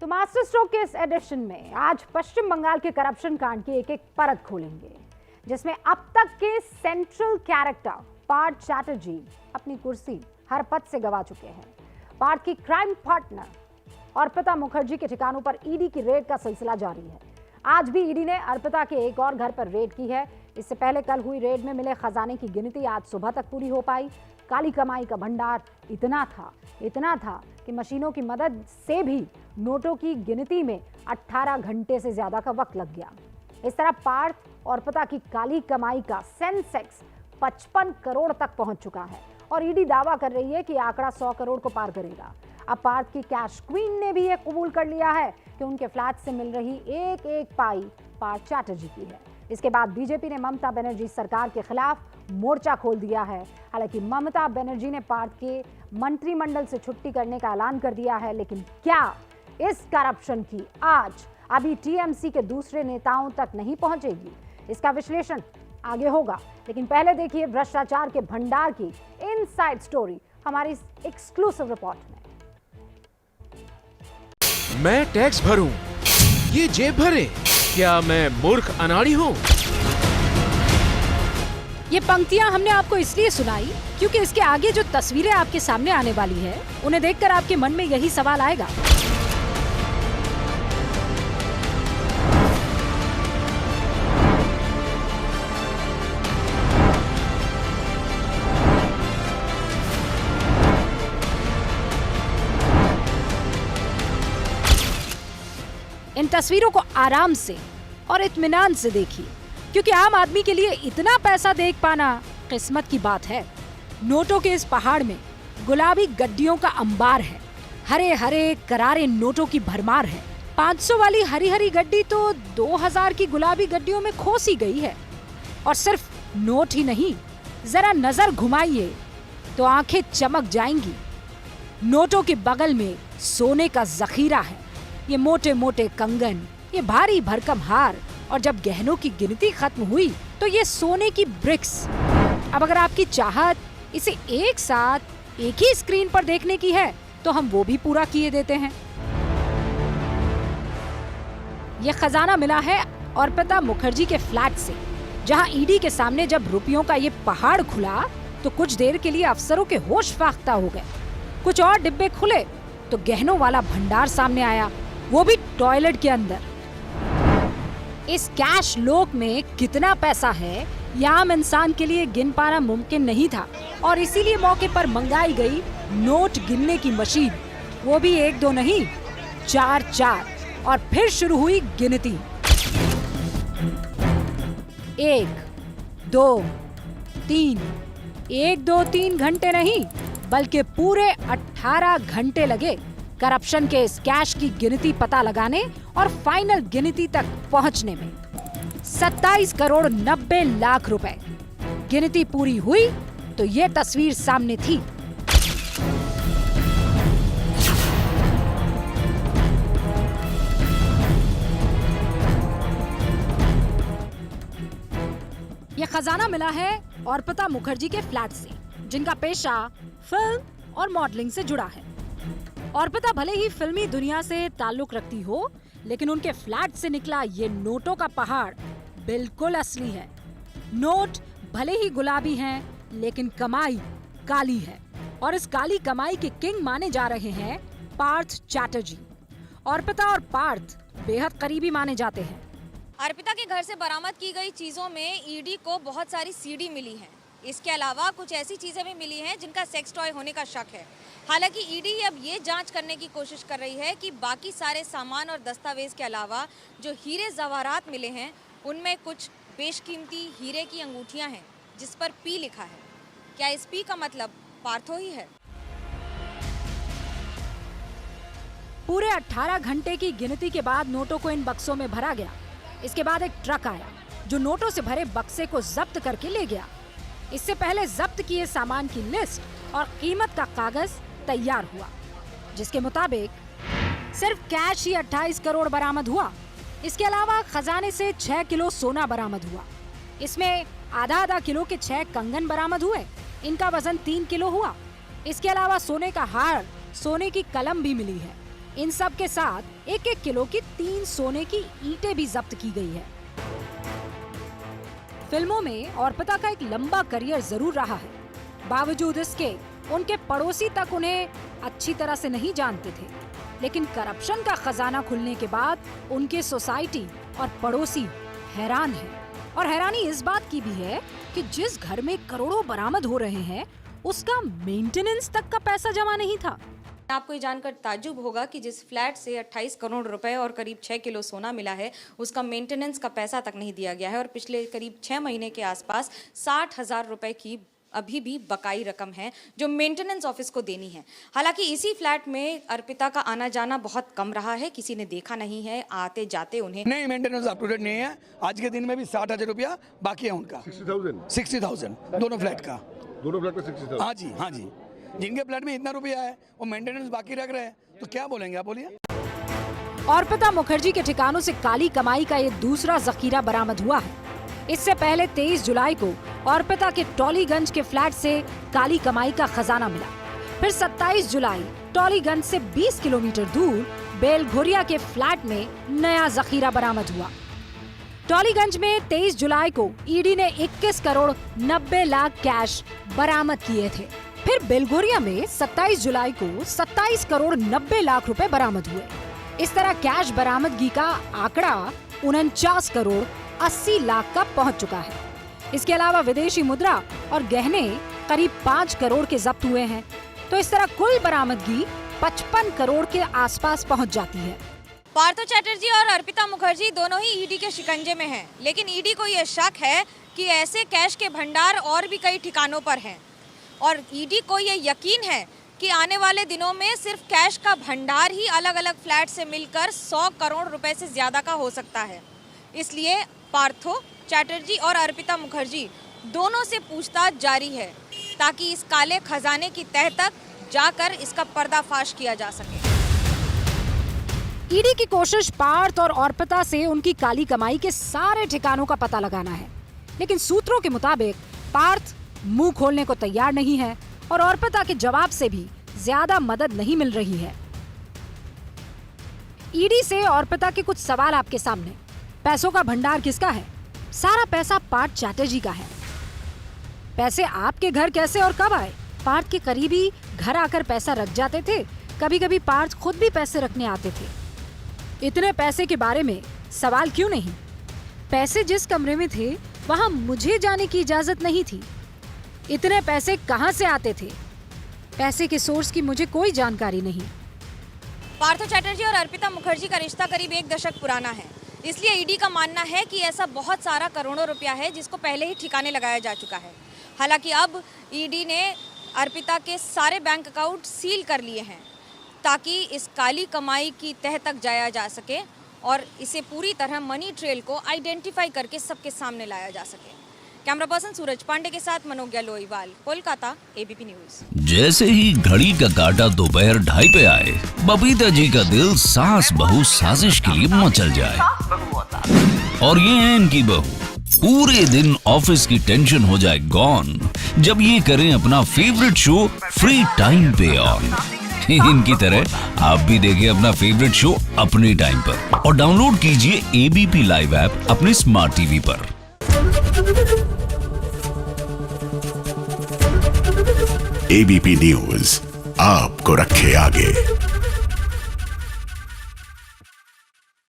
तो master stroke के इस एडिशन में आज पश्चिम बंगाल के करप्शन कांड की एक एक परत खोलेंगे, जिसमें अब तक के सेंट्रल कैरेक्टर पार्थ चैटर्जी अपनी कुर्सी हर पद से गवा चुके हैं। पार्थ की क्राइम पार्टनर अर्पिता मुखर्जी के ठिकानों पर ईडी की रेड का सिलसिला जारी है। आज भी ईडी ने अर्पिता के एक और घर पर रेड की है। इससे पहले कल हुई रेड में मिले खजाने की गिनती आज सुबह तक पूरी हो पाई। काली कमाई का भंडार इतना था कि मशीनों की मदद से भी नोटों की गिनती में 18 घंटे से ज्यादा का वक्त लग गया। इस तरह पार्थ और अर्पिता की काली कमाई का सेंसेक्स 55 करोड़ तक पहुंच चुका है और ईडी दावा कर रही है कि आंकड़ा 100 करोड़ को पार करेगा। अब पार्थ की कैश क्वीन ने भी ये कबूल कर लिया है कि उनके फ्लैट से मिल रही एक एक पाई पार्थ चैटर्जी की है। इसके बाद बीजेपी ने ममता बनर्जी सरकार के खिलाफ मोर्चा खोल दिया है। हालांकि ममता बनर्जी ने पार्थ के मंत्रिमंडल से छुट्टी करने का ऐलान कर दिया है, लेकिन क्या इस करप्शन की आज अभी टीएमसी के दूसरे नेताओं तक नहीं पहुंचेगी? इसका विश्लेषण आगे होगा, लेकिन पहले देखिए भ्रष्टाचार के भंडार की इनसाइड स्टोरी हमारी एक्सक्लूसिव रिपोर्ट में। मैं टैक्स भरूं, ये जेब भरे, क्या मैं मूर्ख अनाड़ी हूँ? ये पंक्तियां हमने आपको इसलिए सुनाई क्योंकि इसके आगे जो तस्वीरें आपके सामने आने वाली है, उन्हें देखकर आपके मन में यही सवाल आएगा। इन तस्वीरों को आराम से और इत्मीनान से देखिए, क्योंकि आम आदमी के लिए इतना पैसा देख पाना किस्मत की बात है। नोटों के इस पहाड़ में गुलाबी गड्डियों का अंबार है, हरे हरे करारे नोटों की भरमार है। 500 वाली हरी हरी गड्डी तो 2000 की गुलाबी गड्डियों में खोसी गई है। और सिर्फ नोट ही नहीं, जरा नजर घुमाइए तो आंखें चमक जाएंगी। नोटों के बगल में सोने का जखीरा है, ये मोटे मोटे कंगन, ये भारी भरकम हार, और जब गहनों की गिनती खत्म हुई तो ये सोने की ब्रिक्स। अब अगर आपकी चाहत इसे एक साथ एक ही स्क्रीन पर देखने की है तो हम वो भी पूरा किए देते हैं। ये खजाना मिला है अर्पिता मुखर्जी के फ्लैट से, जहां ईडी के सामने जब रुपयों का ये पहाड़ खुला तो कुछ देर के लिए अफसरों के होश फाख्ता हो गए। कुछ और डिब्बे खुले तो गहनों वाला भंडार सामने आया, वो भी टॉयलेट के अंदर। इस कैश लोक में कितना पैसा है यह आम इंसान के लिए गिन पाना मुमकिन नहीं था, और इसीलिए मौके पर मंगाई गई नोट गिनने की मशीन, वो भी 1-2 नहीं 4-4, और फिर शुरू हुई गिनती। 1, 2, 3, 1-2-3 घंटे नहीं बल्कि पूरे 18 घंटे लगे करप्शन के इस कैश की गिनती पता लगाने और फाइनल गिनती तक पहुंचने में। 27 करोड़ 90 लाख रुपए। गिनती पूरी हुई तो ये तस्वीर सामने थी। ये खजाना मिला है अर्पिता मुखर्जी के फ्लैट से, जिनका पेशा फिल्म और मॉडलिंग से जुड़ा है। अर्पिता भले ही फिल्मी दुनिया से ताल्लुक रखती हो, लेकिन उनके फ्लैट से निकला ये नोटों का पहाड़ बिल्कुल असली है। नोट भले ही गुलाबी हैं, लेकिन कमाई काली है, और इस काली कमाई के किंग माने जा रहे हैं पार्थ चैटर्जी। अर्पिता और पार्थ बेहद करीबी माने जाते हैं। अर्पिता के घर से बरामद की गई चीजों में ईडी को बहुत सारी सीडी मिली है। इसके अलावा कुछ ऐसी चीजें भी मिली हैं जिनका सेक्स टॉय होने का शक है। हालांकि ईडी अब ये जांच करने की कोशिश कर रही है कि बाकी सारे सामान और दस्तावेज के अलावा जो हीरे जवाहरात मिले हैं उनमें कुछ बेशकीमती हीरे की अंगूठियां हैं जिस पर पी लिखा है। क्या इस पी का मतलब पार्थो ही है? पूरे 18 घंटे की गिनती के बाद नोटों को इन बक्सों में भरा गया। इसके बाद एक ट्रक आया जो नोटों से भरे बक्से को जब्त करके ले गया। इससे पहले जब्त किए सामान की लिस्ट और कीमत का कागज तैयार हुआ, जिसके मुताबिक सिर्फ कैश ही 28 करोड़ बरामद हुआ। इसके अलावा खजाने से 6 किलो सोना बरामद हुआ। इसमें आधा किलो के 6 कंगन बरामद हुए, इनका वजन 3 किलो हुआ। इसके अलावा सोने का हार, सोने की कलम भी मिली है। इन सब के साथ 1-1 किलो की 3 सोने की ईंटें भी जब्त की गई है। फिल्मों में अर्पिता का एक लंबा करियर जरूर रहा है, बावजूद इसके उनके पड़ोसी तक उन्हें अच्छी तरह से नहीं जानते थे। लेकिन करप्शन का खजाना खुलने के बाद उनके सोसाइटी और पड़ोसी हैरान हैं। और हैरानी इस बात की भी है कि जिस घर में करोड़ों बरामद हो रहे हैं, उसका मेंटेनेंस तक का पैसा जमा नहीं था। आपको ये जानकर ताज्जुब होगा कि जिस फ्लैट से 28 करोड़ रुपए और करीब 6 किलो सोना मिला है, उसका मेंटेनेंस का पैसा तक नहीं दिया गया है और पिछले करीब 6 महीने के आसपास 60,000 रुपए की अभी भी बकाई रकम है जो मेंटेनेंस ऑफिस को देनी है। हालांकि इसी फ्लैट में अर्पिता का आना जाना बहुत कम रहा है, किसी ने देखा नहीं है आते जाते उन्हें। नहीं, मेंटेनेंस अप टू डेट नहीं है। आज के दिन में भी 60,000 रुपया बाकी है उनका। 60,000 दोनों फ्लैट का। दोनों फ्लैट का 60,000। हाँ जी, हाँ जी। जिनके फ्लैट में इतना रुपया है वो मेंटेनेंस बाकी रख रहे हैं, तो क्या बोलेंगे आप, बोलिए। अर्पिता मुखर्जी के ठिकानों से काली कमाई का ये दूसरा जखीरा बरामद हुआ है। इससे पहले 23 जुलाई को अर्पिता के टॉलीगंज के फ्लैट से काली कमाई का खजाना मिला। फिर 27 जुलाई टॉलीगंज से 20 किलोमीटर दूर बेलघोरिया के फ्लैट में नया जखीरा बरामद हुआ। टॉलीगंज में 23 जुलाई को ईडी ने 21 करोड़ 90 लाख कैश बरामद किए थे। फिर बेलघोरिया में 27 जुलाई को 27 करोड़ 90 लाख रुपए बरामद हुए। इस तरह कैश बरामदगी का आंकड़ा 49 करोड़ 80 लाख का पहुंच चुका है। इसके अलावा विदेशी मुद्रा और गहने करीब 5 करोड़ के जब्त हुए हैं। तो इस तरह कुल बरामदगी 55 करोड़ के आसपास पहुंच जाती है। पार्थो चैटर्जी और अर्पिता मुखर्जी दोनों ही ईडी के शिकंजे में हैं, लेकिन ईडी को यह शक है कि ऐसे कैश के भंडार और भी कई ठिकानों पर हैं और ईडी को यह यकीन है कि आने वाले दिनों में सिर्फ कैश का भंडार ही अलग अलग फ्लैट से मिलकर 100 करोड़ रुपए से ज्यादा का हो सकता है। इसलिए पार्थो चैटर्जी और अर्पिता मुखर्जी दोनों से पूछताछ जारी है ताकि इस काले खजाने की तह तक जाकर इसका पर्दाफाश किया जा सके। ईडी की कोशिश पार्थ और अर्पिता से उनकी काली कमाई के सारे ठिकानों का पता लगाना है, लेकिन सूत्रों के मुताबिक पार्थ मुंह खोलने को तैयार नहीं है और अर्पिता के जवाब से भी ज्यादा मदद नहीं मिल रही है। ईडी से अर्पिता के कुछ सवाल आपके सामने। पैसों का भंडार किसका है? सारा पैसा पार्थ चैटर्जी का है। पैसे आपके घर कैसे और कब आए? पार्थ के करीबी घर आकर पैसा रख जाते थे, कभी कभी पार्थ खुद भी पैसे रखने आते थे। इतने पैसे के बारे में सवाल क्यों नहीं? पैसे जिस कमरे में थे वहां मुझे जाने की इजाजत नहीं थी। इतने पैसे कहां से आते थे? पैसे के सोर्स की मुझे कोई जानकारी नहीं। पार्थो चैटर्जी और अर्पिता मुखर्जी का रिश्ता करीब 1 दशक पुराना है, इसलिए ईडी का मानना है कि ऐसा बहुत सारा करोड़ों रुपया है जिसको पहले ही ठिकाने लगाया जा चुका है। हालांकि अब ईडी ने अर्पिता के सारे बैंक अकाउंट सील कर लिए हैं ताकि इस काली कमाई की तह तक जाया जा सके और इसे पूरी तरह मनी ट्रेल को आइडेंटिफाई करके सबके सामने लाया जा सके। कैमरा पर्सन सूरज पांडे के साथ मनोज्ञा लोईवाल, कोलकाता, एबीपी न्यूज। जैसे ही घड़ी का काटा दोपहर 2:30 पे आए, बबीता जी का दिल सास बहू साजिश के लिए मचल जाए। और ये है इनकी बहू, पूरे दिन ऑफिस की टेंशन हो जाए गॉन जब ये करें अपना फेवरेट शो फ्री टाइम पे ऑन। इनकी तरह आप भी देखें अपना फेवरेट शो अपने टाइम पर और डाउनलोड कीजिए एबीपी लाइव ऐप अपने स्मार्ट टीवी पर। एबीपी न्यूज आपको रखे आगे।